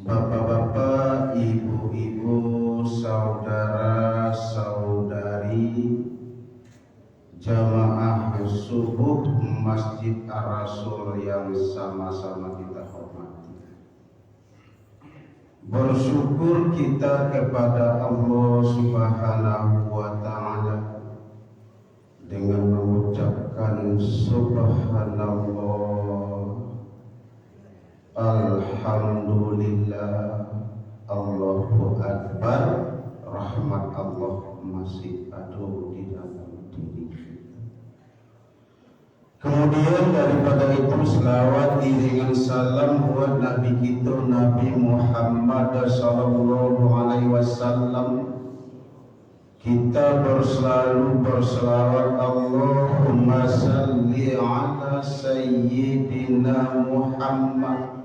Bapak-bapak, ibu-ibu, saudara-saudari jamaah subuh Masjid Ar-Rasul yang sama-sama kita hormati. Bersyukur kita kepada Allah Subhanahu wa Ta'ala dengan mengucapkan Subhanallah, Alhamdulillah, Allahu Akbar. Rahmat Allah masih ada di dalam diri kita. Kemudian daripada itu selawat iringan salam buat Nabi kita Nabi Muhammad sallallahu alaihi wasallam. Kita selalu berselawat Allahumma salli ala sayyidina Muhammad.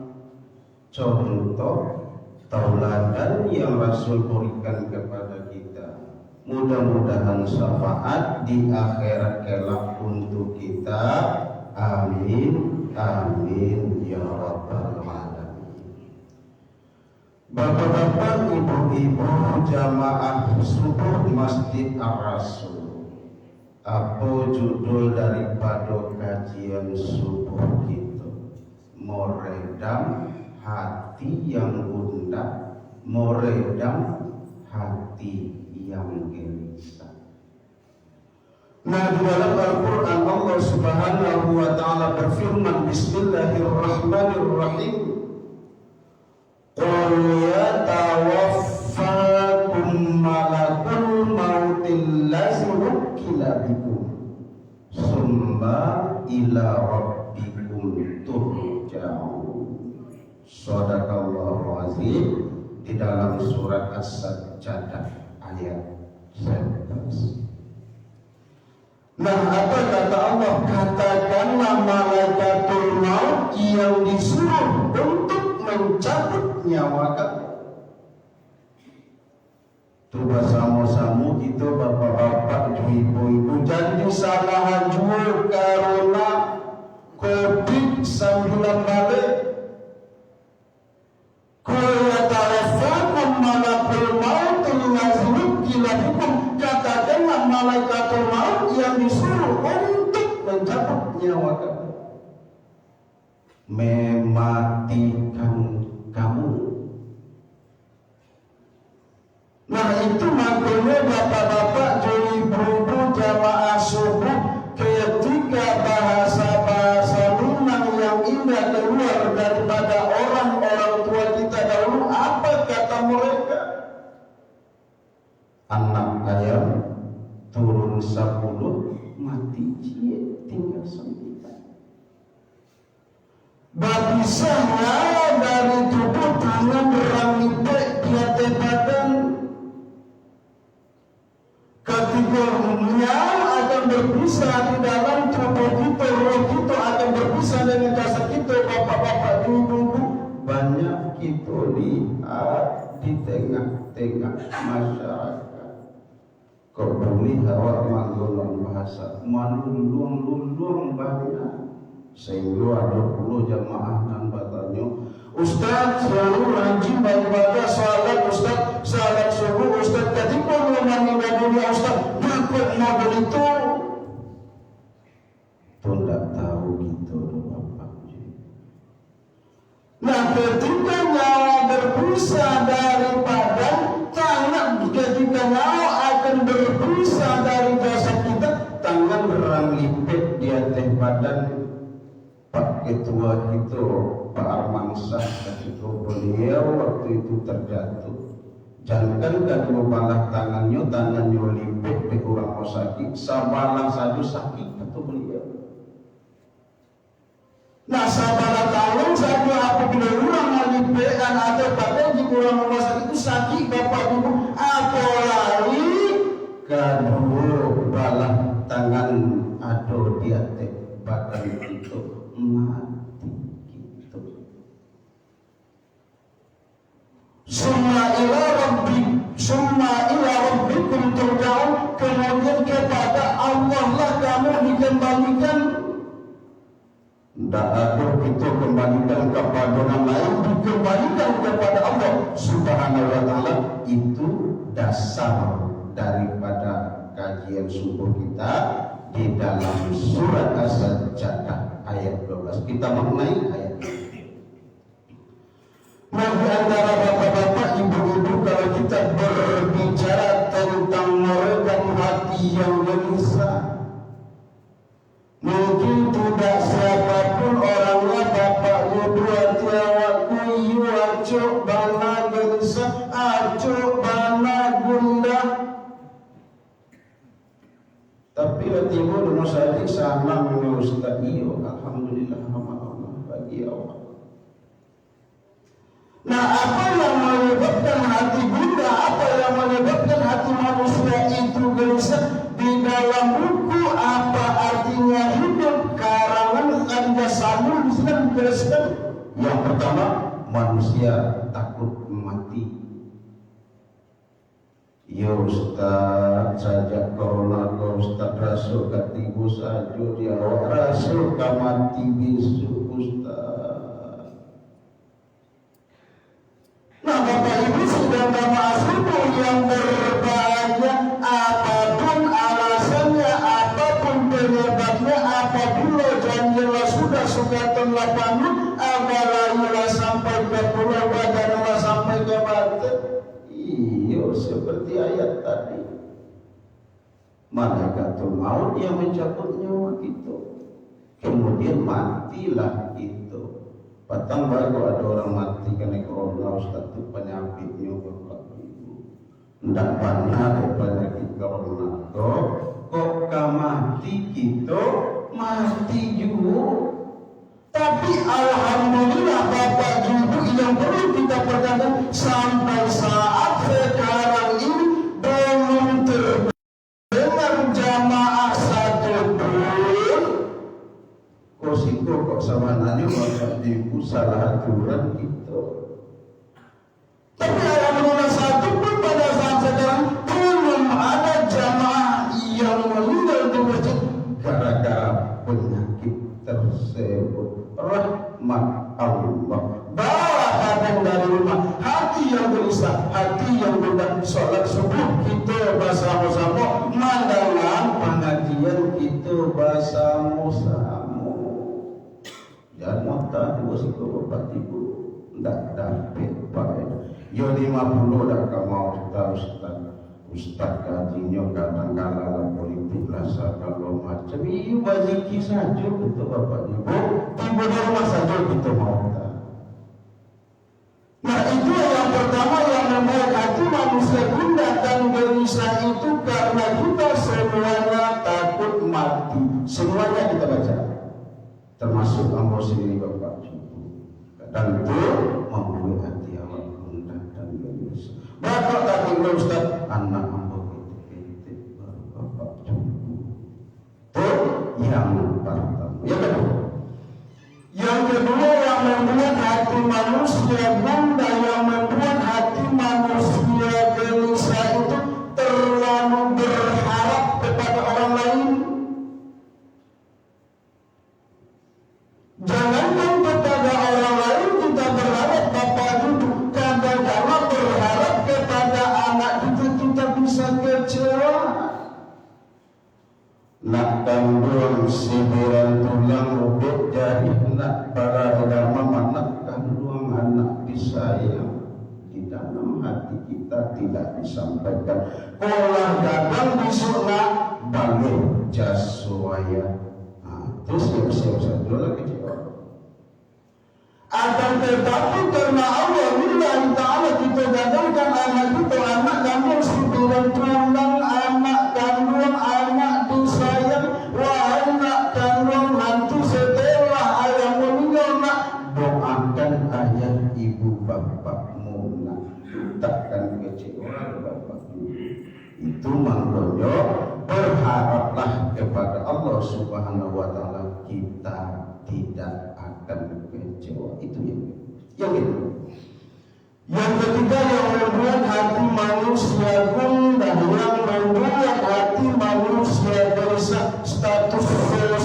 Contoh tauladan yang Rasul berikan kepada kita. Mudah-mudahan syafaat di akhirat kelak untuk kita. Amin, amin ya rabbal alamin. Bapak-bapak, ibu-ibu, jamaah subuh Masjid Ar-Rasul. Apa judul daripada kajian subuh kita? Meredam hati yang gundah, meredam hati yang gelisah. Nah, di dalam Al-Quran Allah Subhanahu wa Ta'ala berfirman, Bismillahirrahmanirrahim. Qul yatawaffakum malakul mautil ladzi wukkila bikum summa ila rabbikum turja'un. Shadaqallahu azim. Di dalam surat As-Sajdah ayat 11. Nah, apa kata Allah? Katakanlah malaikatul maut yang disuruh untuk mencabut nyawa kamu. Tuh bersama-sama kita bapak-bapak, ibu-ibu jadi salah jual karena COVID-19. Katakanlah malaikatul maut yang disuruh untuk mencabut nyawa kamu, mematikan kamu. Nah, itu makanya bapak-bapak, ibu-ibu, jamaah subuh, ketika bahasa-bahasa Minang yang indah keluar daripada orang-orang tua kita dahulu, apa kata mereka? Anak ayam turun 10, mati cie tinggal 9. Babisa nyawa dari tubuh tangan berangit di atas badan. Ketika nyawa akan berpisah di dalam tubuh kita, roh kita akan berpisah dengan jasad kita. Bapak-bapak, ibu-ibu, banyak kita lihat di tengah-tengah masyarakat. Kau boleh awak manggulung bahasa manulung banyak. Sehingga ada 10 jamaah dan bertanya, Ustaz selalu rajin beribadah salat, Ustaz salat subuh, Ustaz ketika meninggal dunia, Ustaz takut model itu. Tidak tahu gitu Bapak. Nah, ketika nyawa berpisah dari badan, tangan ketika nyawa akan berpisah dari jasad kita, tangan berang-lipet di atas badan. Pak Ketua itu, Pak Arman Syah, ketika beliau waktu itu terjatuh, jangan kedua belah tangannya lipet di kurang sakit, sabalah saja sakit kata beliau. Nah, sabalah tangan saja apabila orang melipetan atau badan di kurang sakit itu sakit bapak ibu, apalagi kedua belah tangan ada di atas badan itu mati gitu. Summa ila rabbikum turja'un. Kemudian kepada Allah lah kamu dikembalikan. Tidak ada kita kembalikan kepada orang lain, dikembalikan kepada Allah Subhanahu wa Ta'ala. Itu dasar daripada kajian subuh kita di dalam surat As-Sajdah ayat 12. Kita mengenai ayat ini. Bagi antara bapak-bapak, ibu-ibu, kalau kita berbicara tentang meredam hati yang gelisah, mungkin tidak siapapun orangnya bapaknya dua tiawak kuyu acuk bana gelisah acuk bana gundah. Tapi timbul rumah sadik sama menurut Ustaz iyo, alhamdulillah Allah bagi Allah. Nah, apa yang menyebabkan hati bunda, apa yang menyebabkan hati manusia itu gelisah? Di dalam buku apa artinya hidup karangan Anda Samul Islam dijelaskan. Yang pertama, manusia takut mati. Ya Ustaz, saja corona kau Ustaz rasul katibu saja dia rasul mati besok Ustaz. Nah, Bapak Ibu sudah masuk yang berbahagia, apapun alasannya, apapun penyebabnya, apabila janjilah sudah sukatan lapangan, apalagi sampai ke pulau badanlah sampai ke batin. Iya, seperti ayat tadi. Malaikatul maut yang mencabut nyawa itu, kemudian matilah itu. Patang baru ada orang mati karena corona Ustaz itu penyakitnya Bapak Ibu. Tidak pernah ada penyakit corona. Kok mati gitu, mati juga. Tapi alhamdulillah Bapak Ibu yang perlu kita perhatikan, sampai saat sekarang ini belum terdengar jamaah satupun kosiko kok sama nanya Bapak Ibu salah aturan gitu. Tapi alhamdulillah satupun pada saat sekarang belum ada jamaah yang meninggal di masjid gara-gara penyakit tersebut. Rahmat Allah bawa kadang dari rumah, hati yang gelisah, hati yang mudah. Sholat subuh kita bersama-sama, mandangan pengajian kita bersama-sama. Jangan mata dua siku Bapak Ibu tidak dapat baik. Yo 50 dah kamu Ustaz kajinya kadang-kadang politik rasa kalau macam ini baziki saja betul Bapak Ibu. Tiba di rumah saja kita mau. Nah, itu yang pertama yang membuat hati manusia gundah dan gelisah itu karena kita semuanya takut mati. Semuanya kita baca, termasuk ambo sendiri Bapak Ibu. Dan itu membuat hati awak gundah dan gelisah. Bapak tadi Ustaz, anak ambo itu Bapak Ibu. Itu yang pertama. Yang kedua yang membuat hati manusia gundah, yang membuat hati manusia gelisah itu terlalu berharap kepada orang lain. Jangankan kepada orang lain kita berharap Bapak Ibu, kadang-kadang berharap kepada anak kita bisa kecewa. Nak kandung siburan tulang rubik jari nak para ulama mana kandung anak disayang di dalam hati kita tidak disampaikan. Olah gadang besok nak balik jasuaya. Terus siap-siap saja lagi kecewa. Akan tetapi karena Allah lillahi ta'ala kita gadangkan anak kita, anak kandung siburan tulang, anak kandung anak disayang, wah anak kandung nanti setelah ayah meninggal nak doakan ayah ibu bapakmu nak, takkan kecewa bapak ibu. Itu maknanya berharaplah kepada Allah Subhanahu wa Ta'ala, kita tidak akan kecewa. Itu yang kedua. Yang ketiga yang membuat hati manusia gundah, yang membuat hati manusia gelisah, status sosial.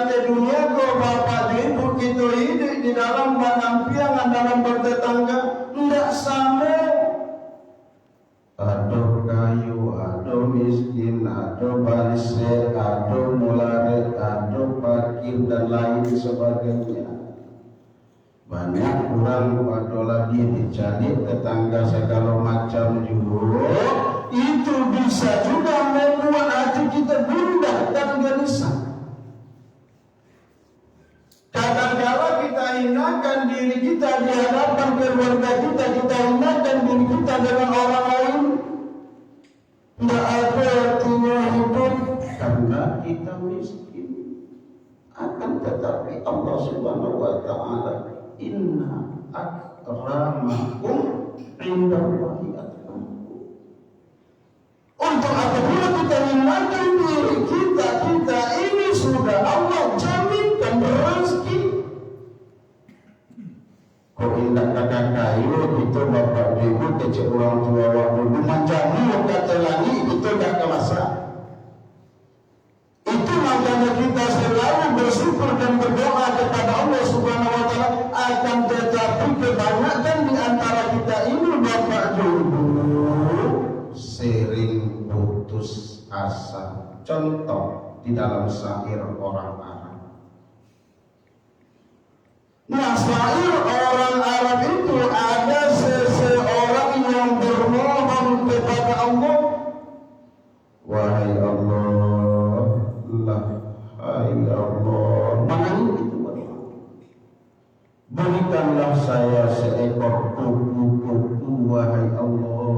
ke dunia kok bapak ibu kita hidup di dalam penampilan dalam bertetangga tidak sama. Ada kayu, ada miskin, ada balise, ada mulare, ada parkir dan lain sebagainya. Banyak orang pada lagi dicari tetangga segala macam juga. Itu bisa juga membuat hati kita gundah dan gelisah. Kadang-kala kita hinakan diri kita di hadapan keluarga kita hinakan diri kita dengan orang lain. Tidak ada artinya hidup karena kita miskin. Akan tetapi Allah Subhanahu wa Ta'ala, inna akramakum indallahi atqakum. Untuk apabila kita hinakan diri kita ini sudah Allah jaminkan rezeki. Kok indah kakak kayu itu bapak ibu kecil orang tua waktu manjamu kata lagi itu gak kelasa. Itu makanya kita selalu bersyukur dan berdoa kepada Allah Subhanahu wa Ta'ala. Akan tetapi kebanyakan di antara kita ini bapak ibu sering putus asa. Contoh di dalam syair orang Arab. Nah, syair orang Arab itu ada seseorang yang bermohon kepada Allah, wahai Allah, hai Allah, mana itu berikanlah saya seekor kupu-kupu, wahai Allah.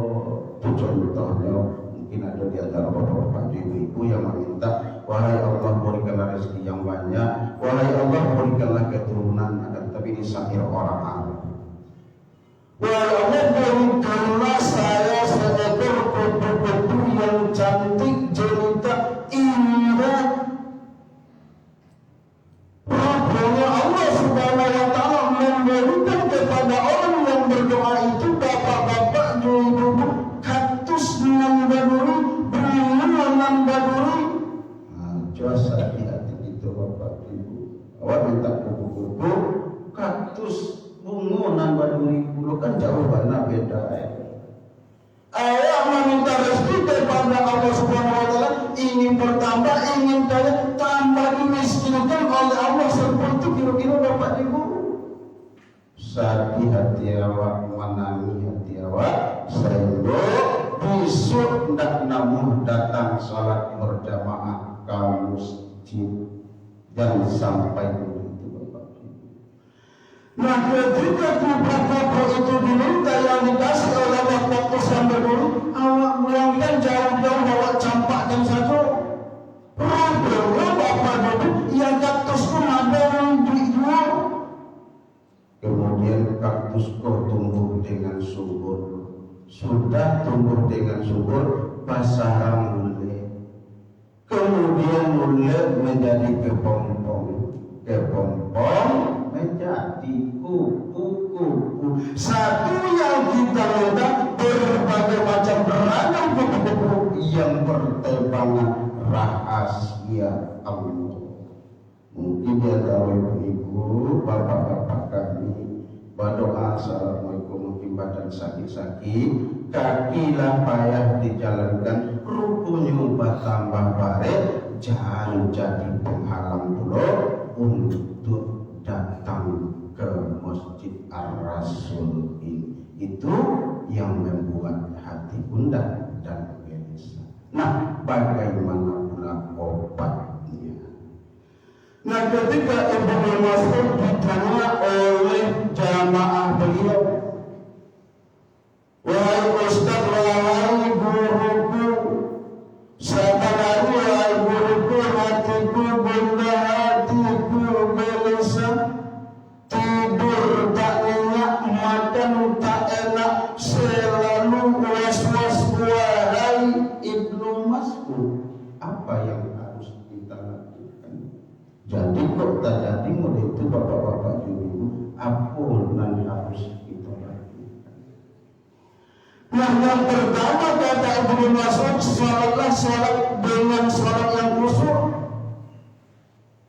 Itu contohnya. Mungkin ada di antara bapak-bapak ibu-ibu yang meminta, wahai Allah berikanlah rezeki yang banyak, wahai Allah berikanlah keturunan. Tapi ini syair orang Arab. Wahai Allah berikanlah saya seekor kupu-kupu yang cantik, jelita, indah. Rupanya Allah Subhanahu wa Ta'ala memberikan kepada orang yang berdoa itu bapak-bapak ibu-ibu kaktus nan baduri, bunga nan baduri. Cuaca di hati itu bapak ibu. Awak minta kupu-kupu, kaktus, bunga nan baduri, dulu kan jauh banyak beda. Awak meminta rezeki kepada Allah Subhanahu wa Ta'ala, ingin bertambah, ingin kaya, tambah dimiskinkan oleh Allah seperti kira-kira bapak ibu. Sakit hati awak, menangi hati awak, sehingga besok tidak namun datang salat berjamaah ke masjid dan sampai itu bapak ibu. Nah, ketika kupu-kupu itu diminta yang dikasih oleh Allah kaktus sampai dulu, awak mulangkan jauh-jauh awak campakkan satu. Rupanya bapak ibu yang kaktus pun ada yang dijual. Kemudian kaktus kau tumbuh dengan subur. Sudah tumbuh dengan subur, pasarang mulai. Kemudian mulai menjadi kepompong. Kepompong menjadi kupu-kupu. Satu yang kita lihat berbagai macam beragam kupu-kupu yang berterbangan rahasia Allah. Mungkin dia tahu ibu-ibu, bapak-bapak kami berdoa assalamualaikum, mungkin badan sakit-sakit, kakilah payah dijalankan, rukunya bertambah baret, jangan jadi penghalang dulu untuk datang ke Masjid Ar-Rasul ini. Itu yang membuat hati gundah dan gelisah. Nah, bagaimana pula obatnya? Nah, ketika Ibnu Mas'ud ditanya oleh jamaah beliau, wahai Ustaz, wahai guruku, sebenarnya wahai guruku, hatiku gundah, hatiku gelisah, tidur tak nyenyak, makan tak enak, selalu was-was. Wahai Ibnu Mas'ud, apa yang harus kita lakukan? Jadi kok tak jadi mulai itu bapak-bapak ibu, apa yang harus kita lakukan? Nah, yang pertama kata Ibnu Mas'ud, sholatlah sholat dengan sholat yang khusyuk.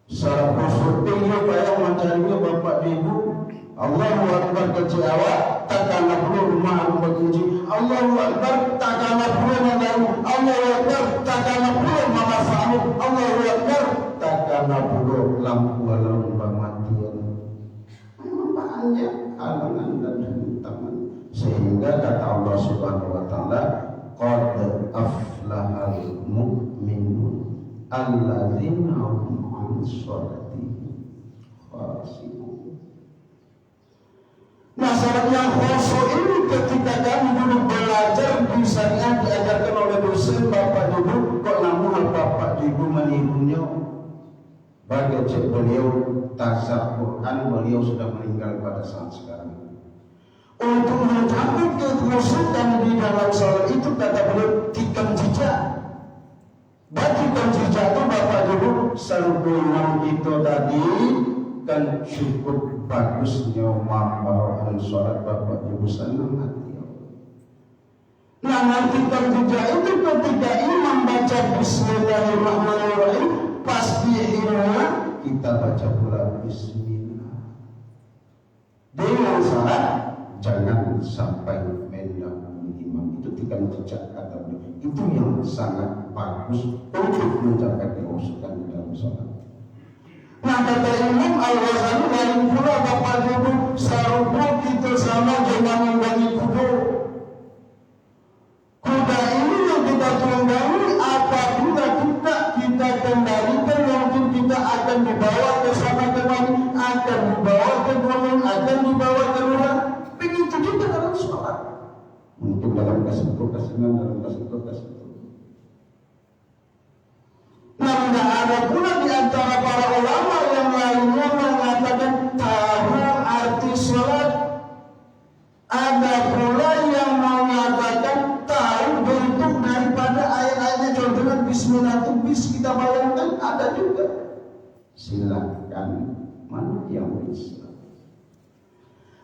Secara khusus dia bayang mencarinya bapak ibu. Allahu Akbar kecil awak takkanlah perlu rumah rumah kunci. Allahu Akbar takkanlah perlu mengganggu. Allahu Akbar takkanlah perlu memanfaatkan. Allahu Akbar takkanlah perlu lampu alam pematian. Memang banyak halangan dan rintangan. Sehingga kata Allah Subhanahu Wa Taala, qad aflahal mu'minun alladzina hum an sholatihim khashi'un. Nah, syarat yang khusyuk ini ketika kami dulu belajar di syariat diajarkan oleh dosen bapak ibu, kok namun bapak ibu menirunya. Bagi cek beliau tasawuf Quran, beliau sudah meninggal pada saat sekarang. Untuk mencapai kekhusyukan di dalam salat itu kata beliau tikam jejak. Bagikan jejak itu bapak ibu serbuan itu tadi kan cukup bagusnya membawaan sholat bapak ibu senang hati. Nah, nanti jejak itu ketika imam baca Bismillahirrahmanirrahim, pas diiringan kita baca pula Bismillah. Dengan syarat jangan sampai mendahului imam. Itu tikam jejak kata beliau. Itu yang sangat bagus untuk mencapai kekhusyukan di dalam sholat. Nah, kata Imam Al-Ghazali lain pula bapak ibu sarupa kita sama dengan membagi kuda. Kuda ini yang kita tunggangi apabila kita kendalikan, mungkin kita akan dibawa ke sana kemari, akan dibawa ke gunung, akan dibawa ke luar. Begitu juga dalam sholat. Mungkin dalam kesibukan, dalam kesibukan. Nah, tidak ada pula di antara para ulama yang lainnya mengatakan tahu arti sholat. Ada pula yang mengatakan tahu bentuk daripada ayat-ayatnya. Contohnya Bismillah itu bis kita bayangkan ada juga. Silakan mana yang bisa.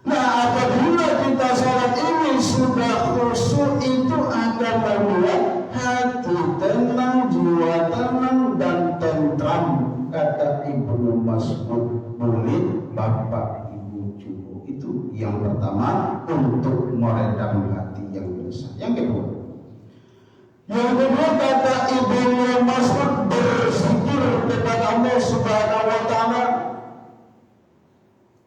Nah, apabila kita sholat ini sudah khusyuk, itu akan membuat hati tenang, jiwa tenang dan tentram. Kata Ibnu Mas'ud, boleh bapak ibu cukup. Itu yang pertama untuk meredam hati yang gelisah. Yang kedua kata Ibnu Mas'ud, berzikir kepada Allah Subhanahu Wa Taala.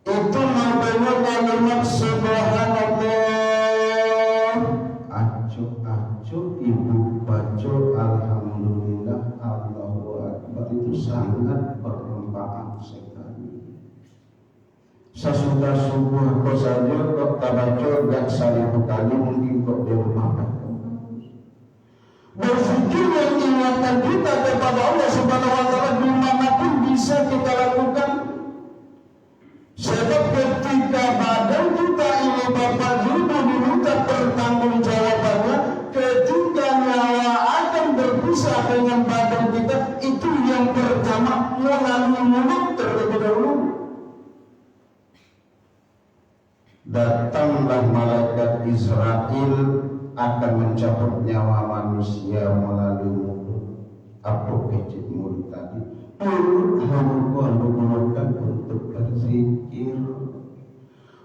Itu maknanya kalimat subhanallah. Acuh ibu baca alhamdulillah Allahu Akbar itu sangat bermanfaat sekali. Sesudah subuh kau saja kau baca gak 1000 kali mungkin kau di rumah. Berzikir yang ingatkan kita kepada Allah Subhanahu Wa Taala dimanapun bisa kita lakukan. Sebab ketika badan kita ini bapak ibu diminta pertanggungjawabannya, ketika nyawa akan berpisah dengan badan kita, itu yang pertama melalui mulut terlebih dahulu. Datanglah malaikat Israel akan mencabut nyawa manusia melalui mulut. Apa kecil mulut tadi? Mulut menggunakan untuk berzikir.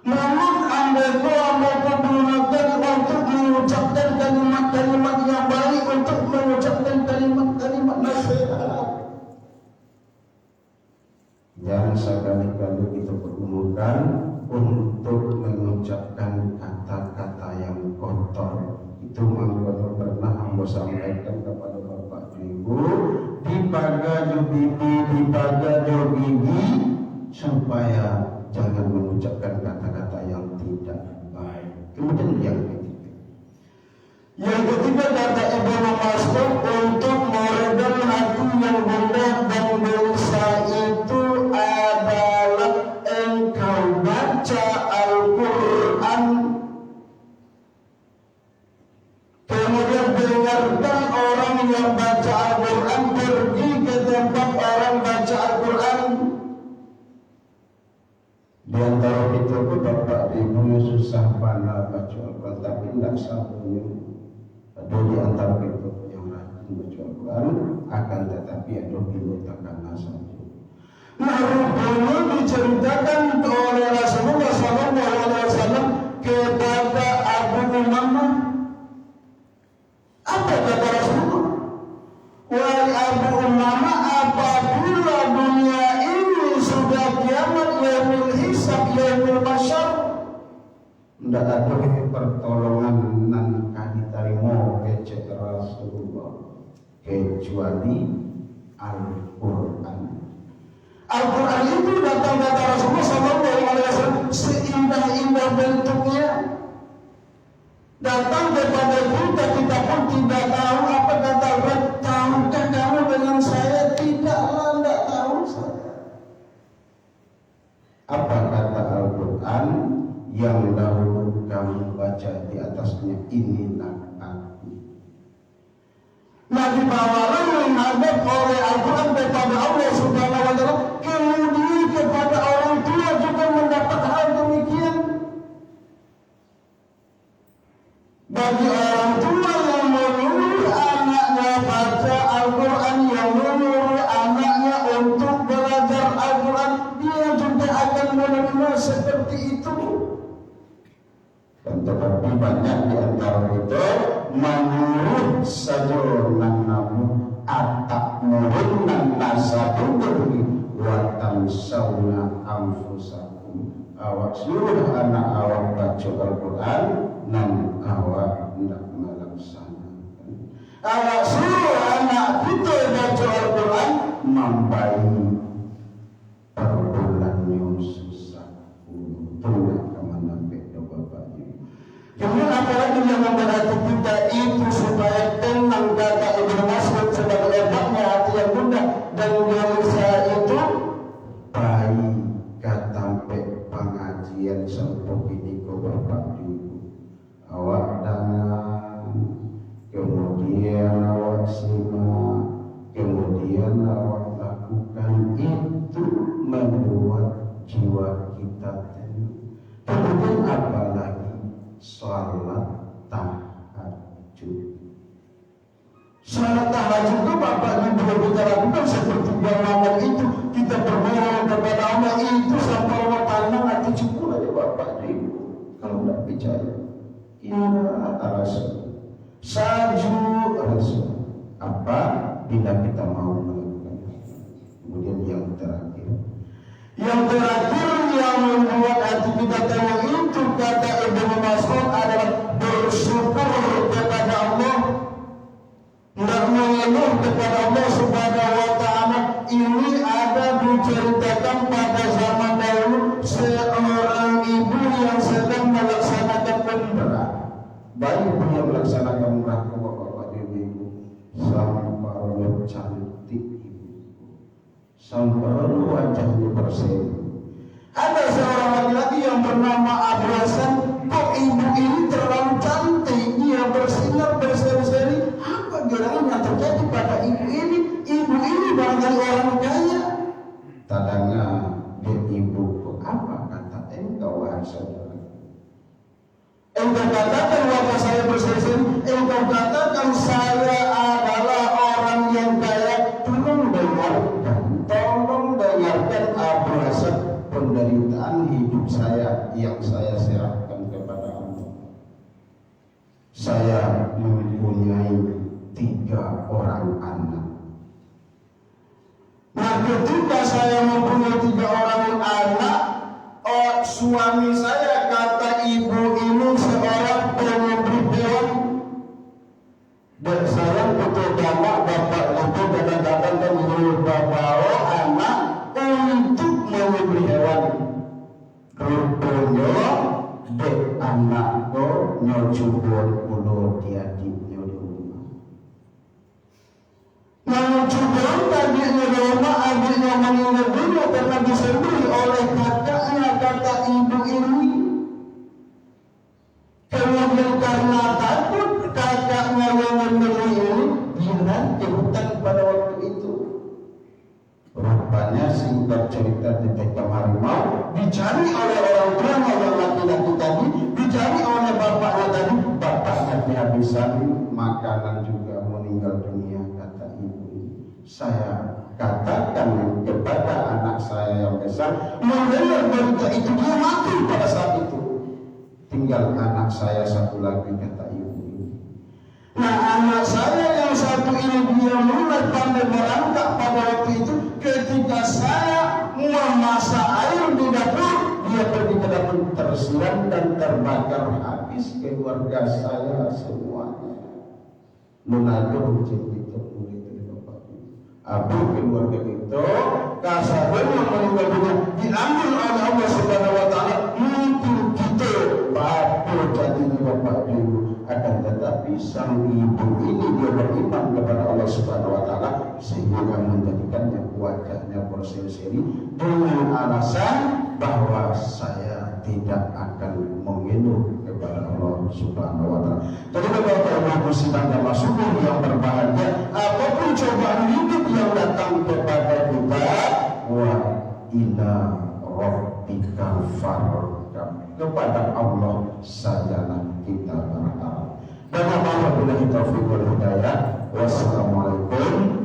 Namun Anda menggunakan untuk mengucapkan kalimat-kalimat yang baik, untuk mengucapkan kalimat-kalimat nasihat. Jangan sekali-kali kita pergunakan untuk mengucapkan kata-kata yang kotor. Itu makanya pernah hamba sampaikan kepada bapak ibu, dipaga jo bibi, dipaga jo gigi, supaya jangan mengucapkan kata-kata yang tidak baik. Kemudian yang ketiga kata Ibnu Mas'ud, untuk meredam hati yang gundah dan gelisah itu adalah engkau baca Al-Quran, kemudian dengarkan orang yang baca Al-Quran, pergi ke tempat orang baca Al-Quran. Di antara kita pun bapak ibu susah pandai baca Al-Quran, tapi tidak sabarnya. Ada di antara kita yang rajin baca Al-Quran, akan tetapi ada pilih takkan saja. Nah, rupanya diceritakan oleh Rasulullah SAW kepada Abu Umamah. Apa kata Rasulullah? Wahai Abu Umamah, apabila dunia ini sudah kiamat, yaumul hisab, yaumul masyar, ndak ada pertolongan nan kaditarimo kecek Rasulullah kecuali Al-Quran. Al-Quran itu datang kata Rasulullah SAW seindah-indah bentuknya, datang kepada kita, kita pun tidak tahu apa kata Allah. Tahukah kamu dengan saya? Tidaklah, tidak tahu saya. Apa kata Al-Quran yang dahulu kamu baca di atasnya? Inilah aku. Nabi bawalah menghadap oleh Al-Quran kepada Allah Subhanahu wa Ta'ala, kemudian kepada orang tua juga mendapat hal demikian. Bagi orang tua yang menyuruh anaknya baca Al-Quran, yang menyuruh anaknya untuk belajar Al-Quran, dia juga akan menerima seperti itu. Dan tetapi banyak di antara kita menyuruh saja namun atak murun nasabu beri watan sauna amfusakum. Awak suruh anak awak baca Al-Quran dan awak tidak melaksanakan. Awak suruh anak kita baca Al-Quran membayi perbulan yang susah tunggu kemana beda bapaknya. Kemudian apalagi yang memberhati kita itu supaya tenang, kata Ibnu Mas'ud sebagai obatnya hati yang bunda dan gelisah itu bayi kata pengajian sampai ini kau bapak ibu awak dangan, kemudian awak simak, kemudian awak lakukan, itu membuat jiwa kita tenang. Kemudian apalagi salat tahajud. Salat tahajud itu Bapak Ibu kita lakukan seperti yang malam itu kita bermohon kepada Allah itu sampai Allah tanam hati cukup aja Bapak Ibu. Kalau tidak percaya, ya alasan saju alasan apa bila kita mau melakukan. Kemudian yang terakhir yang membuat hati kita tenang itu kata Ibnu Mas'ud adalah bersyukur kepada Allah, tidak mengeluh kepada Allah Subhanahu wa Ta'ala. Ini ada diceritakan pada zaman dahulu seorang ibu yang sedang melaksanakan umrah. Baik ibu yang melaksanakan umrah ke bapak ibu sampai cantik ibu, sampai wajahnya bersih. Ada seorang laki-laki yang bernama Abu Hasan. Kok ibu ini terlalu cantik, dia bersinar berseri-seri. Apa gerangan yang terjadi pada ibu ini? Ibu ini barangkali orang kaya. Tadanya dia ibu, apa kata engkau wahai saudara? Engkau katakan wajah saya berseri-seri. Engkau katakan saya adalah orang yang kaya. Tolong dengarkan Abu Hasan, penderitaan hidup saya yang saya serahkan kepada Allah. Saya mempunyai 3 orang anak. Nah, ketika saya mempunyai 3 orang anak, suami saya kata ibu ini seorang pemberi hewan. Dan saya betul bapak itu kadang-kadang kan menyuruh bapak anak untuk memberi hewan. Rupanya dek anak ko nyocubon ulo diadiknya di rumah. Namun cubon adiknya di rumah, adiknya meninggal dunia karena disembeli oleh kakaknya, kata ibu ini. Kemudian karena takut kakaknya yang membeli ini, dia ke hutan pada waktu itu. Rupanya singkat cerita ditekam harimau, dicari oleh orang tuanya yang laki-laki tadi, dicari oleh bapaknya tadi, bapaknya kehabisan makanan juga meninggal dunia. Kata ibu, saya katakan kepada anak saya besar mendengar berita itu, dia mati pada saat itu. Tinggal anak saya satu lagi, kata ibu ini. Nah, anak saya yang satu ini dia mulai pandai merangkak pada waktu itu. Ketika saya memasak air di dapur, dia pergi ke dapur, tersiram dan terbakar habis keluarga saya semuanya. Mengaduh cerita murid dari bapak abu keluarga itu kasarnya meninggal dunia diambil oleh Allah Subhanahu Wa Taala. Mungkin kita bapak jadinya bapak dulu, akan tetapi sang ibu ini dia beriman kepada Allah Subhanahu Wa Taala sehingga menjadikannya wajahnya berseri-seri dengan alasan bahwa saya tidak akan mengeluh kepada Allah Subhanahu Wa Taala. Jadi Bapak Ibu sidang dan masukun yang berbahagia, apapun cobaan hidup yang datang kepada kita, wa ila rabbika farghab, kepada Allah sajalah kita berharap. Dan wabillahi taufiq wal hidayah. Wassalamualaikum